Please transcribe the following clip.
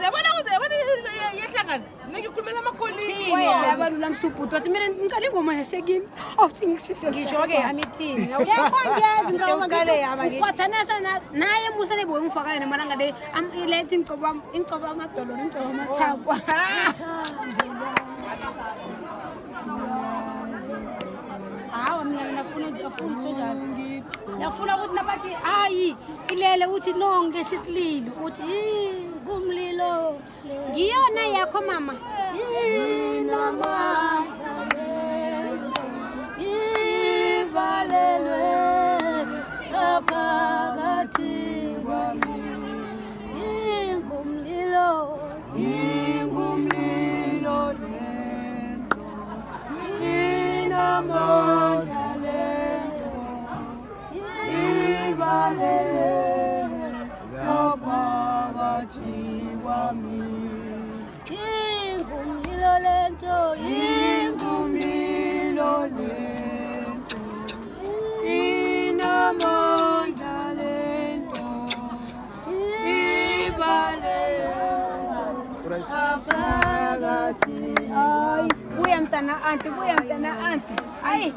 yabona yehlangana ngikhulumela amakolini yaba lula msubhuti wathi mina ngicela ingoma yasekini awuthi ngikusise ngisho-ke yami ithini yakho ngiyazi wathanasa naye musa leboye ngifakane nemalanga le lethi ingcoba amadoloro ingcoba amathapwa hawa mina nakufuna ukuthi nabathi hayi ilele uthi no ngethi sililo uthi kumlilo ngiyona yakho mama ivalelwe phakathi kwami ingumlilo lento inamandla lento ivalelwe phakathi kwami ingumlilo lento inamandla lento ivalelwe phakathi. Buya mtana anti. Ay.